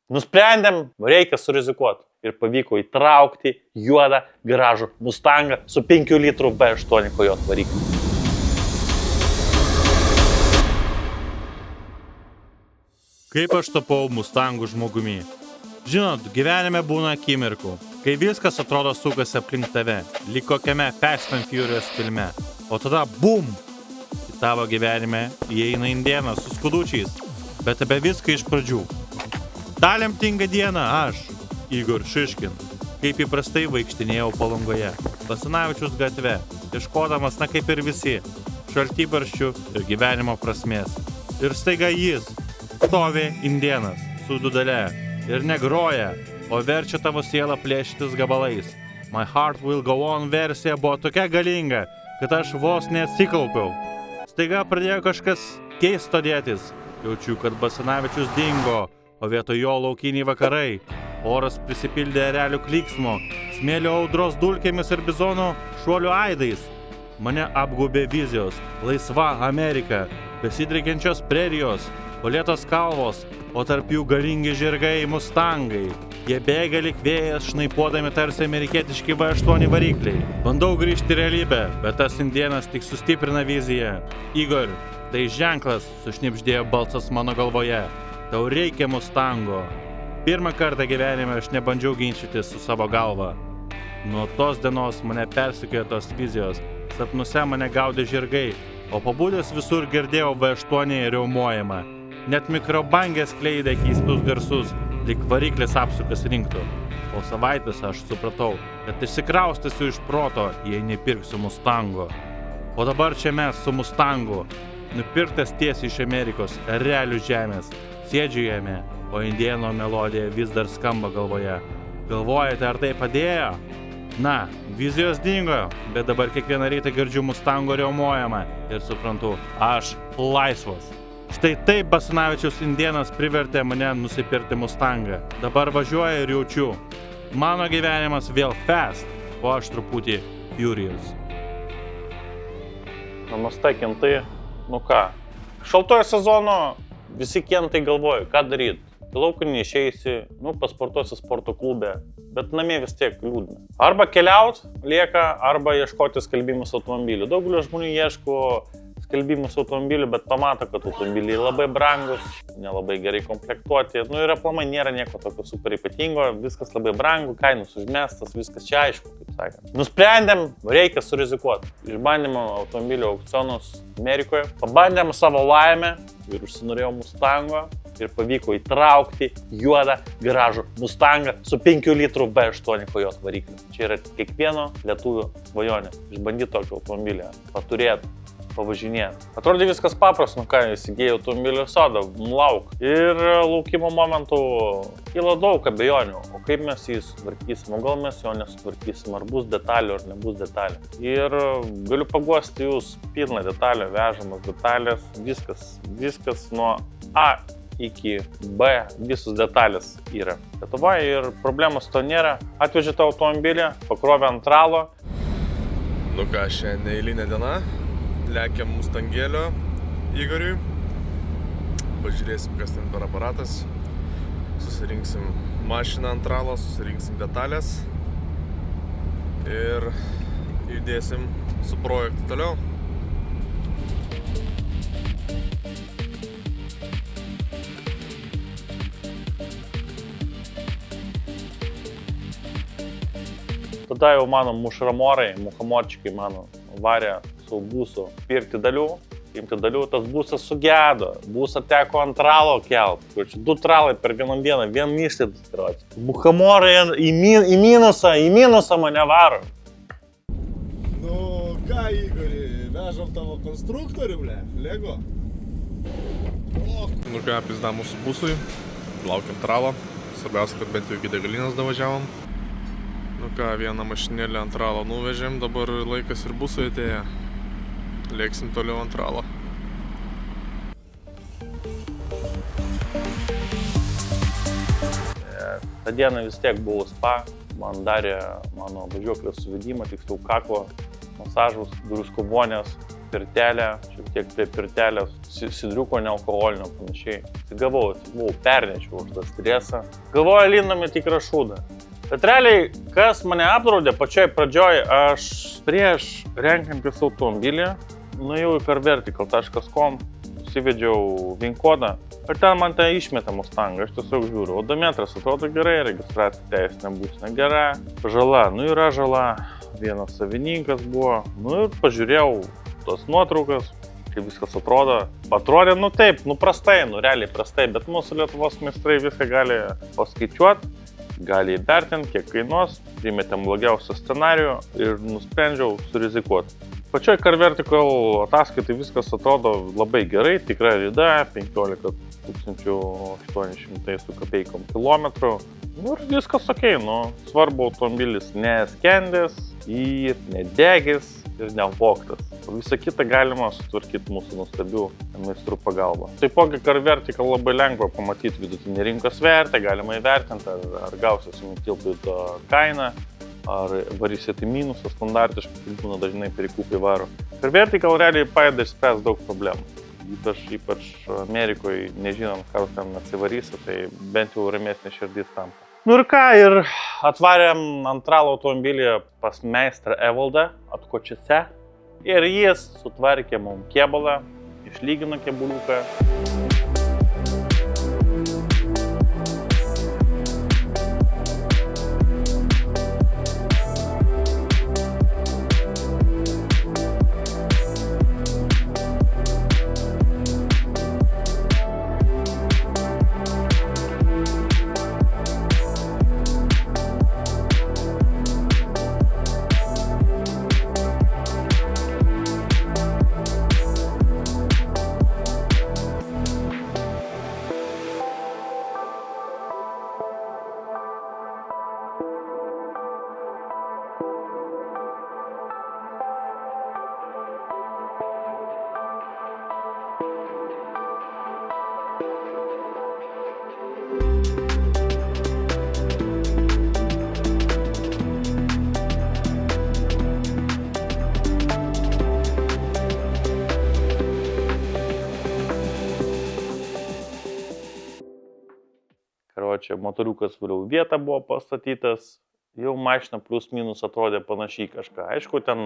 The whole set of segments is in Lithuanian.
Nusprendėm, reikia surizikuoti. Ir pavyko įtraukti juodą gražų Mustangą su 5 litrų V8 Coyote varikliu. Kaip aš tapau Mustangų žmogumi? Žinot, gyvenime būna akimirkų, kai viskas atrodo sukasi aplink tave, lyg kokiame Fast and Furious filme. O tada bum! Į tavo gyvenime įeina indėnas su skudučiais, bet apie viską iš pradžių. Ta lemtinga diena aš, Igor Šiškin, kaip įprastai vaikštinėjau Palangoje, Basanavičiaus gatve, ieškodamas, na kaip ir visi, šaltibarščių ir gyvenimo prasmės. Ir staiga jis, stovi indėnas su dudele ir negroja, o verčia tavo sielą plėšytis gabalais. My Heart Will Go On versija buvo tokia galinga, kad aš vos neatsikaupiau. Staiga pradėjo kažkas keisto dėtis. Jaučiu, kad Basanavičius dingo, o vietoj jo laukiniai vakarai. Oras prisipildė erelių klyksmo, smėlio audros dulkėmis ir bizonų šuolių aidais. Mane apgaubė vizijos, laisva Amerika, besidriekiančios prerijos, polėtos kalvos, o tarp jų galingi žirgai Mustangai. Jie bėga lyg vėjas, šnaipuodami tarsi amerikietiški V8 varikliai. Bandau grįžti į realybę, bet tas indėnas tik sustiprina viziją. Igor, tai ženklas, sušnibždėjo balsas mano galvoje. Tau reikia Mustango. Pirmą kartą gyvenime aš nebandžiau ginčytis su savo galva. Nuo tos dienos mane persekiojo tos vizijos. Sapnuose mane gaudė žirgai, o pabudęs visur girdėjau V8 riaumojimą. Net mikrobangės skleidė keistus garsus, lyg variklis apsukas rinktų. Po savaitės aš supratau, kad išsikraustysiu iš proto, jei nepirksiu Mustango. O dabar čia mes su Mustangu, nupirktas tiesiai iš Amerikos, erelių žemės. Sėdžiu jame, o indėno melodija vis dar skamba galvoje. Galvojate, ar tai padėjo? Na, vizijos dingo, bet dabar kiekvieną rytą girdžiu Mustango riaumojimą ir suprantu, aš laisvas. Štai taip Basanavičiaus indėnas privertė mane nusipirkti Mustangą. Dabar važiuoju ir jaučiu. Mano gyvenimas vėl fast, o aš truputį furious. Namaste, kentai, nu ką? Šaltojo sezono visi kentai galvoja, ką daryti. Į lauką neišeisi, pasportuosi sporto klube, bet namie vis tiek liūdna. Arba keliaut lieka, arba ieškoti skalbimus automobilių. Daugelio žmonių ieško skalbimus automobilių, bet pamato, kad automobiliai labai brangus, nelabai gerai komplektuoti. Ir aplamai nėra nieko tokio super ypatingo, viskas labai brangu, kainos užmestas, viskas čia aišku, kaip sakant. Nusprendėm, reikia surizikuoti. Išbandėm automobilių aukcionus Amerikoje, pabandėm savo laimę ir užsinorėjau Mustango ir pavyko įtraukti juodą gražų Mustangą su 5 litrų V8 Coyote varikliu. Čia yra kiekvieno lietuvio svajonė. Išbandyti tokį automobilį, paturėti, pavažinėti. Atrodė viskas paprasta, įsigėjau automobilio sodą, lauk. Ir laukimo momentų kyla daug abejonių, o kaip mes jį sutvarkysim, o gal mes jo nesutvarkysim, ar bus detalių, ar nebus detalių. Ir galiu paguosti jūs, pilna detalė, vežamas detalės, viskas nuo A iki B, visus detalės yra Lietuvoje ir problemos to nėra. Atvežėte automobilį, pakrovė ant ralo. Nu ką, šiandien neeilinė diena. Lekiam Mustangėlio Igoriui. Pažiūrėsim, kas ten per aparatas. Susirinksim mašiną ant ralo, susirinksim detalės. Ir judėsim su projektu toliau. Tada jau mano muhamorčikai mano varė su būsu pirkti dalių, imti dalių, tas būsas sugedo, būsą teko ant ralo kelt, 2 tralai per vieną dieną, vien išlaidas karoči. Muhamorai į minusą mane varo. Nu ką, Igori, vežam tavo konstruktorių, Lego? Nu ką, pizda mūsų būsui, laukiam tralo, svarbiausia, kad bent jau iki degalinės davažiavom. Nu ką, vieną mašinėlę ant ralo nuvežėm, dabar laikas ir busui atėjo. Lėksim toliau ant ralo. Ta diena vis tiek buvo spa, man darė mano važiuoklės suvedimą, tiksliau kaklo masažus, druskų vonės, pirtelę, šiek tiek prie pirtelės, sidriuko nealkoholinio panašiai. Gavau, pernečiau už tą stresą. Galvoju, lindami tikrą šūdą. Bet realiai, kas mane apdraudė pačioj pradžioj, aš prieš renkantis automobilį nuėjau į carvertical.com, įsivedžiau VIN kodą ir ten man ten išmetė Mustangą, aš tiesiog žiūriu, odometras atrodo gerai, registracija teisinė būsena gera, žala, yra žala, vienas savininkas buvo, ir pažiūrėjau tos nuotraukas, kaip viskas atrodo, atrodė, taip, prastai, realiai prastai, bet mūsų Lietuvos meistrai viską gali paskaičiuoti, gali įvertinti, kiek kainuos, primetėm blogiausią scenarijų ir nusprendžiau surizikuoti. Pačioj carvertical ataskaitai viskas atrodo labai gerai, tikra rida, 15 800 su kapeikom kilometrų. Ir viskas okei, svarbu automobilis neskendęs, nedegęs ir nevogtas. Visą kitą galima sutvarkyti mūsų nuostabių meistrų pagalba. Taipogi carvertical labai lengva pamatyti vidutinį rinkos vertę, galima įvertinti, ar gausis tilpito kainą, ar varysit į minusą standartiškai, kaip būna dažnai perikūpai varo. Carvertical realiai padeda išspręsti daug problemų. Ypač Amerikoje, nežinant, ką ten atsivarysi, tai bent jau ramesnė širdis tampa. Ir ką, ir atvarėm antralą automobilį pas meistrą Evaldą Atkočiuose ir jis sutvarkė mums kėbalą, išlygino kėbuliuką. Motoriukas vėliau vietą buvo pastatytas, jau mašina plus minus atrodė panašiai kažką. Aišku, ten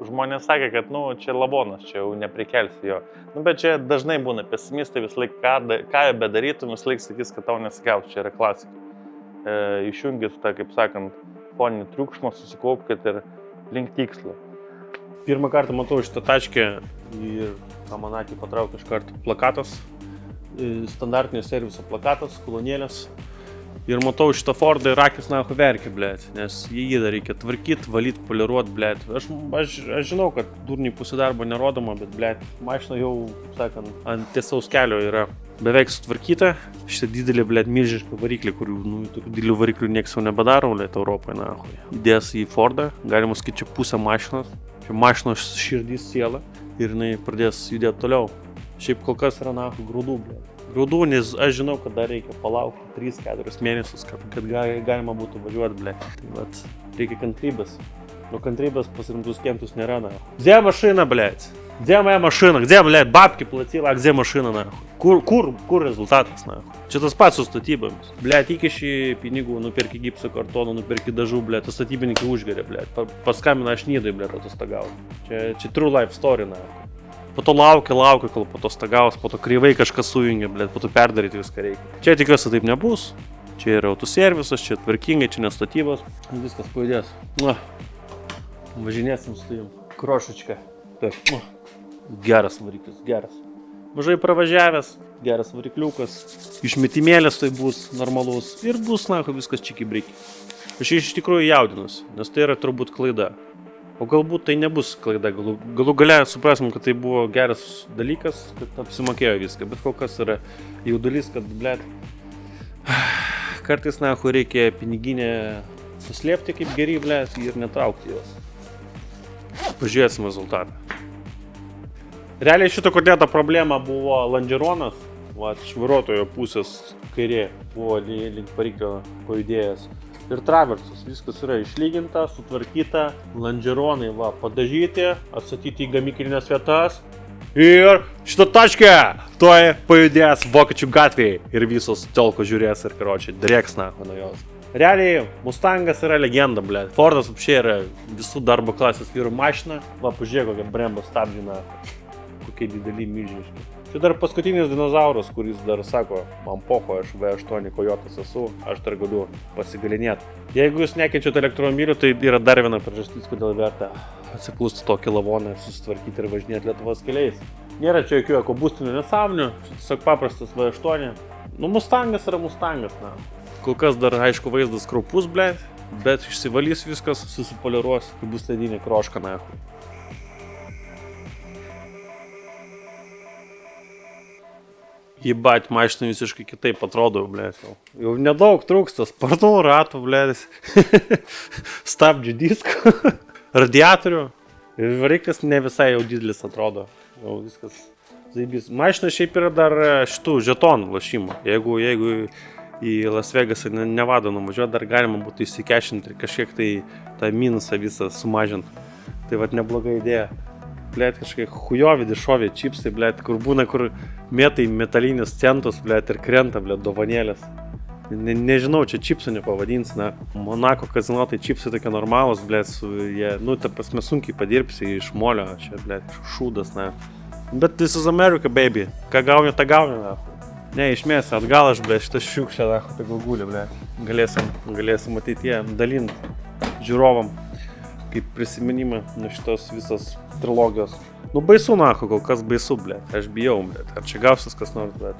žmonės sakė, kad čia lavonas, čia jau neprikelsi jo. Bet čia dažnai būna pesimistai, vis laik ką bedarytum, vis laik sakys, kad tau nesigaus, čia yra klasika. Išjungit tą, kaip sakant, foninį triukšmą, susikaupkit ir link tikslo. Pirmą kartą matau šitą tačkę ir tą man akį patraukė iš karto plakatas. Standartinio serviso plakatas, kolonėlės. Ir matau šitą Fordą ir akis nahu verkia, blėt, nes jį dar reikia tvarkyti, valyti, poliruoti, blėt. Aš žinau, kad durniai pusė darbo nerodoma, bet, blėt, mašina jau, sakant, ant tiesaus kelio yra beveik sutvarkyta. Šitą didelį, blėt, milžišką variklį, kurių, tokių didelių variklių nieks jau nebedaro, blėt, Europoje, nahu. Įdės į Fordą, galima sakyti, čia pusę mašinos, čia mašinos širdys siela ir jinai pradės judėti toliau. Šiaip kol kas yra nahu grūdų, blėt. Grūdų, nes aš žinau, kad dar reikia palaukti 3-4 mėnesius, kad galima būtų važiuoti, blėt. Tai vat, reikia kantrybės. Кантрибас посмотрим, с кем-то не рано. Где машина, блядь? Где моя машина? Где, блядь, бабки платила, а где машина, нахуй? Kur rezultatas, nahui? Čia tas pats su statybomis. Blet, įkiši pinigų, nuperki gipso kartoną, nuperki dažų, blet, tas statybininkai užgeria, blet. Paskambina aš Nydai, blet, atostagauti. Čia true life story, nahui. Po to laukia, kol po to stagaus, po to kreivai kažkas sujungia, blet, po to perdaryti viską reikia. Čia tikiuosi taip nebus. Čia yra autoservisas, čia tvarkingai, čia nestatybos. Viskas pajudės. Važinėsim su tavim. Krošička. Taip. Geras variklis, geras. Mažai pravažiavęs, geras varikliukas. Išmetimėlės tai bus normalus. Ir bus, viskas čiki-briki. Aš iš tikrųjų jaudinusi, nes tai yra turbūt klaida. O galbūt tai nebus klaida. Galų gale suprasim, kad tai buvo geras dalykas, kad apsimokėjo viską. Bet kol kas yra jaudulys, kad, blėt, kartais, reikia piniginę suslėpti kaip geri, blėt, ir netraukti jos. Pažiūrėsim rezultatą. Realiai šito kodėta problema buvo longeronas. Iš vairuotojo pusės kairė buvo link variklio pajudėjęs. Ir traversas, viskas yra išlyginta, sutvarkyta, lonžeronai va padažyti, atstatyti į gamyklinės vietas. Ir šitą taškę tuoj pajudės Vokiečių gatvėje ir visos telko žiūrės ir karočiai drėks nacho nuo jos. Realiai, Mustangas yra legenda, ble. Fordas apšiai yra visų darbo klasės vyrų mašina. Va, pažiūrėk, kokia Brembo stabdžina, kokie dideli milžiniški. Čia dar paskutinis dinozauras, kuris dar sako, man pocho, aš V8 Kojotas esu, aš dar galiu pasigalinėti. Jeigu jūs nekeičiate elektromobilių, tai yra dar viena priežastis, kodėl verta atsipūsti tokį lavoną ir susitvarkyti ir važinėti Lietuvos keliais. Nėra čia jokių ekobūstinių nesąmonių, čia tiesiog paprastas V8. Nu, Mustangas yra Mustangas, na. Kol kas dar, aišku, vaizdas kraupus, ble, bet išsivalys viskas, susipoliruos, kai bus ledinė kroška, na. Jįbat, mašina visiškai kitaip atrodo, ble. Jau nedaug trūksta, sparnų, ratų, ble, stabdžių diskų, radiatorių. Ir variklis ne visai jau didelis atrodo, jau viskas zaibys. Mašina šiaip yra dar šitų žetonų lašimų, jeigu į Las Vegasą Nevadą nuvažiuoti, dar galima būtų įsikešinti ir kažkiek tai tą minusą visą sumažinti. Tai vat nebloga idėja. Blėt, kažkaip hujovi dišovi čipsai, blėt, kur būna, kur mėtai metalinius centus, blėt, ir krenta, blėt, dovanėlės. Nežinau, čia čipsų nepavadins, na. Monako kazino, tai čipsai tokie normalūs, blėt, jie, nu, ta prasme, sunkiai padirbsi iš molio, čia, blėt, šūdas, na. Bet this is America, baby. Ką gauni, tą gauni, na. Ne, išmėsi atgal aš, ble, šitą šiukščią, tai gulgulį, ble. Galėsim ateityje dalinti žiūrovam, kaip prisiminimą nuo šitos visos trilogijos. Nu, baisu, nacho, kol kas baisu, ble. Aš bijau, ble. Ar čia gausis kas nors, ble.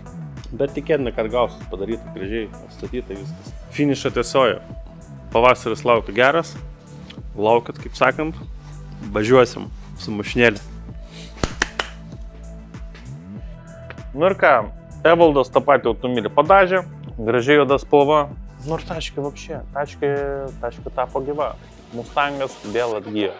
Bet tikėtina, kad gausis padaryta gražiai, atstatyta viskas. Finišą tiesiojo. Pavasaris laukia geras. Laukit, kaip sakant. Važiuosim su mašinėlė. Nu ir ką? Evaldas tą patį automobilį padažė, gražiai juoda spalva. Nu ir taškė vapšė, taškė tapo gyva. Mustangas vėl atgyja.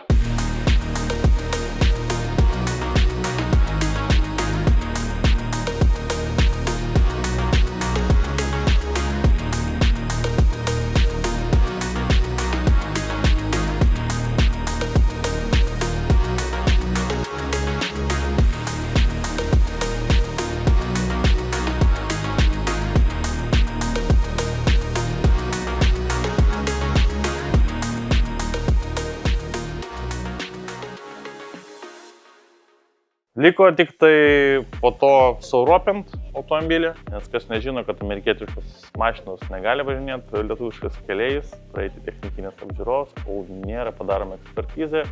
Liko tik tai po to sauropint automobilį, nes kas nežino, kad amerikietiškos mašinos negali važinėti lietuviškas keliais, praeiti technikinės apžiūros, kol nėra padaroma ekspertizė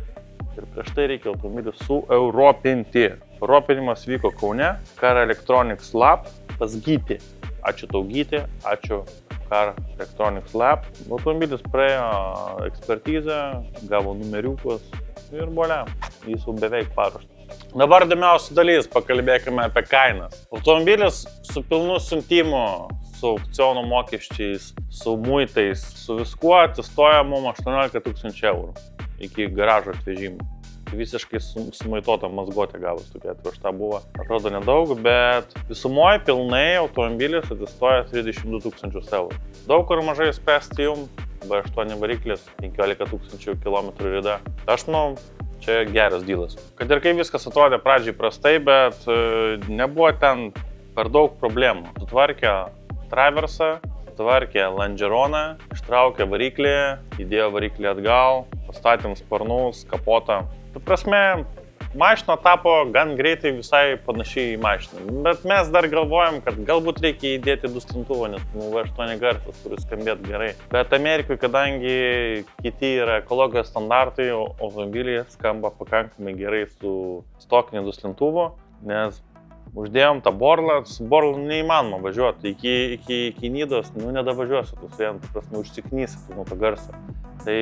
ir prieš tai reikia automobilį sueuropinti. Europinimas vyko Kaune, Car Electronics Lab pas Gyti. Ačiū tau Gyti, ačiū Car Electronics Lab. Automobilis praėjo ekspertizę, gavo numeriukus ir bolia, jis jau beveik paruoštas. Dabar įdomiausia dalis, pakalbėkime apie kainas. Automobilis su pilnu siuntimu, su aukciono mokesčiais, su muitais, su viskuo atsistoja mums 18 000 eurų iki garažo atvežimo. Visiškai sumuitota mazgotė gavus, tokia atvežta buvo. Atrodo nedaug, bet visumoje pilnai automobilis atsistoja 32 000 eurų. Daug ar mažai spręsti jums, B8 variklis, 15 000 km rida. Aš manau, čia geras dylas. Kad ir kai viskas atrodė pradžiai prastai, bet nebuvo ten per daug problemų. Sutvarkė traversą, sutvarkė lonžeroną, ištraukė variklį, įdėjo variklį atgal, pastatėm sparnus, kapotą. Tu prasme, mašina tapo gan greitai visai panašiai į mašiną. Bet mes dar galvojam, kad galbūt reikia įdėti duslintuvą, nes V8 garsas turi skambėti gerai. Bet Amerikoje, kadangi kiti yra ekologijos standartai, automobiliai skamba pakankamai gerai su stokiniu duslintuvu, nes uždėjom tą borlą, su borlu neįmanoma važiuoti. Iki Nidos, nedavažiuosi, tu su jam, prasme, užsiknysi nuo to garso. Tai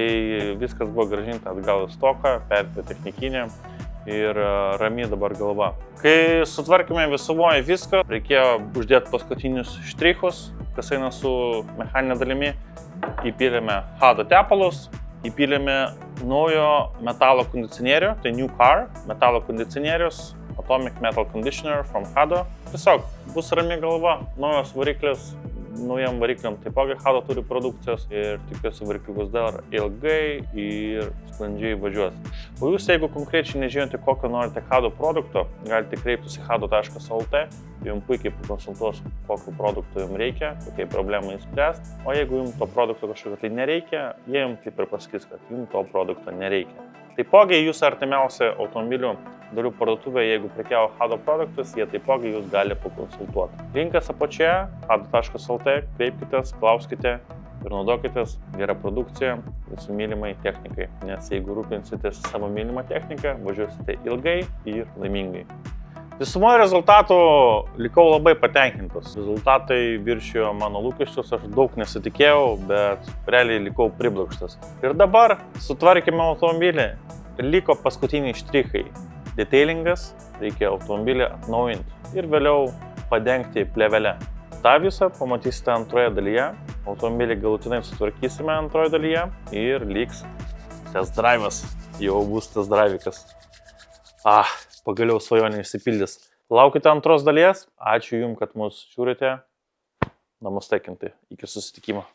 viskas buvo grąžinta atgal į stoką, perėti technikinę ir ramiai dabar galva. Kai sutvarkėme visumoje viską, reikėjo uždėti paskutinius štrichus, kas eina su mechaninė dalimi. Įpylėme Hado tepalus, įpylėme naujo metalo kondicionierių, tai New Car, metalo kondicionierius, Atomic Metal Conditioner from Hado. Tiesiog bus rami galva, naujas variklis, naujam varikliam taipogi Hado turi produkcijos ir tikiuosi varikliukus dar ilgai ir sklandžiai važiuos. O jūs, jeigu konkrečiai nežinote, kokio norite Hado produkto, galite kreiptis į hado.lt, jums puikiai pakonsultuos, kokiu produktu jums reikia, kokiai problemai spręsti, o jeigu jums to produkto kažkokio tai nereikia, jie jums taip ir pasakys, kad jums to produkto nereikia. Taipogi jūsų artimiausia automobilių dalių parduotuvė, jeigu prekiavo Hado produktus, jie taipogi jūs gali pakonsultuoti. Linkas apačioje, hado.lt, kreipkitės, klauskite ir naudokitės gerą produkciją jūsų mylimai technikai, nes jeigu rūpinsitės savo mylimą techniką, važiuosite ilgai ir laimingai. Visumoje rezultatų likau labai patenkintas. Rezultatai viršijo mano lūkesčius, aš daug nesitikėjau, bet realiai likau priblokštas. Ir dabar sutvarkėme automobilį, liko paskutiniai štrichai. Detailingas, reikia automobilį atnaujinti ir vėliau padengti plėvelę. Ta visą pamatysite antroje dalyje, automobilį galutinai sutvarkysime antroje dalyje ir liks test drive'as, jau bus test drive'ikas. Pagaliau svajonė išsipildys. Laukite antros dalies. Ačiū Jums, kad mus žiūrite. Namaste, kintai. Iki susitikimo.